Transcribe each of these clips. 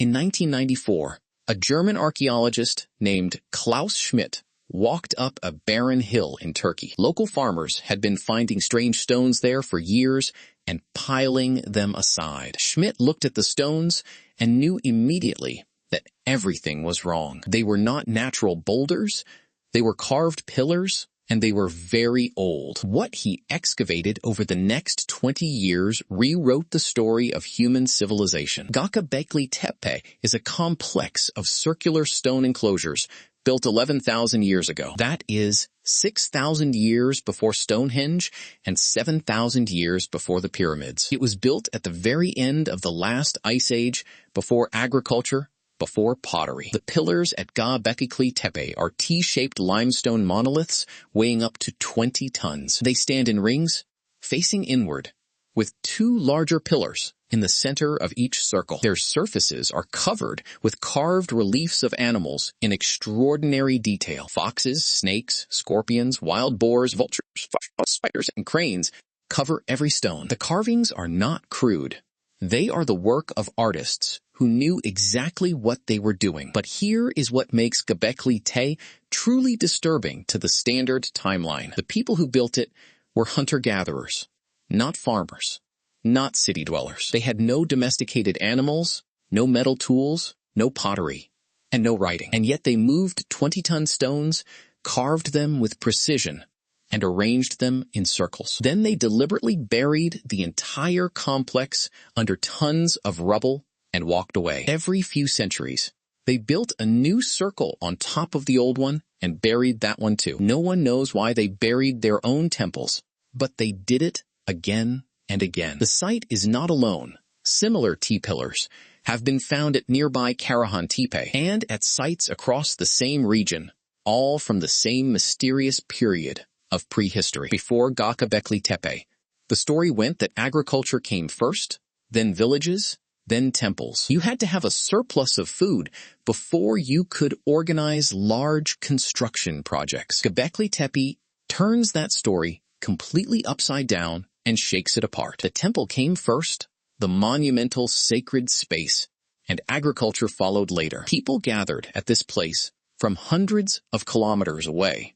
In 1994, a German archaeologist named Klaus Schmidt walked up a barren hill in Turkey. Local farmers had been finding strange stones there for years and piling them aside. Schmidt looked at the stones and knew immediately that everything was wrong. They were not natural boulders, they were carved pillars, and they were very old. What he excavated over the next 20 years rewrote the story of human civilization. Göbekli Tepe is a complex of circular stone enclosures built 11,000 years ago. That is 6,000 years before Stonehenge and 7,000 years before the pyramids. It was built at the very end of the last ice age, before agriculture, before pottery. The pillars at Göbekli Tepe are T-shaped limestone monoliths weighing up to 20 tons. They stand in rings, facing inward, with two larger pillars in the center of each circle. Their surfaces are covered with carved reliefs of animals in extraordinary detail. Foxes, snakes, scorpions, wild boars, vultures, spiders, and cranes cover every stone. The carvings are not crude. They are the work of artists who knew exactly what they were doing. But here is what makes Göbekli Tepe truly disturbing to the standard timeline. The people who built it were hunter-gatherers, not farmers, not city dwellers. They had no domesticated animals, no metal tools, no pottery, and no writing. And yet they moved 20-ton stones, carved them with precision, and arranged them in circles. Then they deliberately buried the entire complex under tons of rubble and walked away. Every few centuries, they built a new circle on top of the old one and buried that one too. No one knows why they buried their own temples, but they did it again and again. The site is not alone. Similar T-pillars have been found at nearby Karahan Tepe and at sites across the same region, all from the same mysterious period of prehistory. Before Göbekli Tepe, the story went that agriculture came first, then villages, then temples. You had to have a surplus of food before you could organize large construction projects. Göbekli Tepe turns that story completely upside down and shakes it apart. The temple came first, the monumental sacred space, and agriculture followed later. People gathered at this place from hundreds of kilometers away.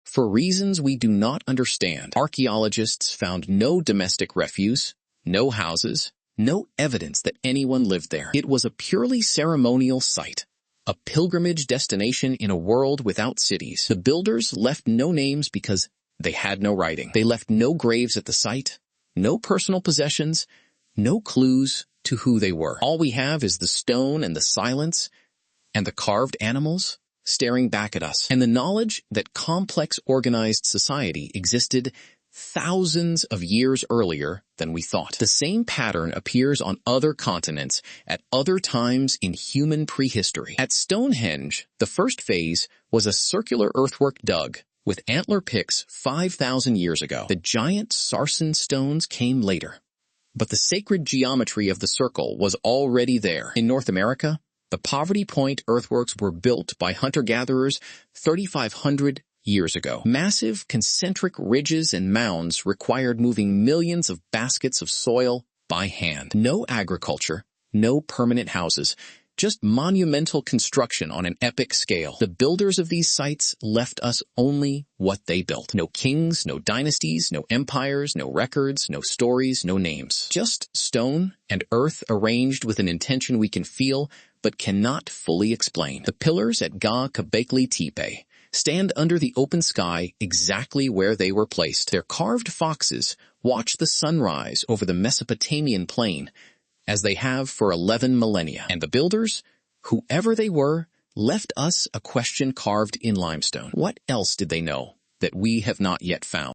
For reasons we do not understand, archaeologists found no domestic refuse, no houses, no evidence that anyone lived there. It was a purely ceremonial site, a pilgrimage destination in a world without cities. The builders left no names because they had no writing. They left no graves at the site, no personal possessions, no clues to who they were. All we have is the stone and the silence and the carved animals staring back at us, and the knowledge that complex organized society existed thousands of years earlier than we thought. The same pattern appears on other continents at other times in human prehistory. At Stonehenge, the first phase was a circular earthwork dug with antler picks 5,000 years ago. The giant sarsen stones came later, but the sacred geometry of the circle was already there. In North America, the Poverty Point earthworks were built by hunter-gatherers 3,500 years ago. Massive concentric ridges and mounds required moving millions of baskets of soil by hand. No agriculture, no permanent houses, just monumental construction on an epic scale. The builders of these sites left us only what they built. No kings, no dynasties, no empires, no records, no stories, no names. Just stone and earth arranged with an intention we can feel but cannot fully explain. The pillars at Göbekli Tepe stand under the open sky exactly where they were placed. Their carved foxes watch the sunrise over the Mesopotamian plain, as they have for 11 millennia. And the builders, whoever they were, left us a question carved in limestone. What else did they know that we have not yet found?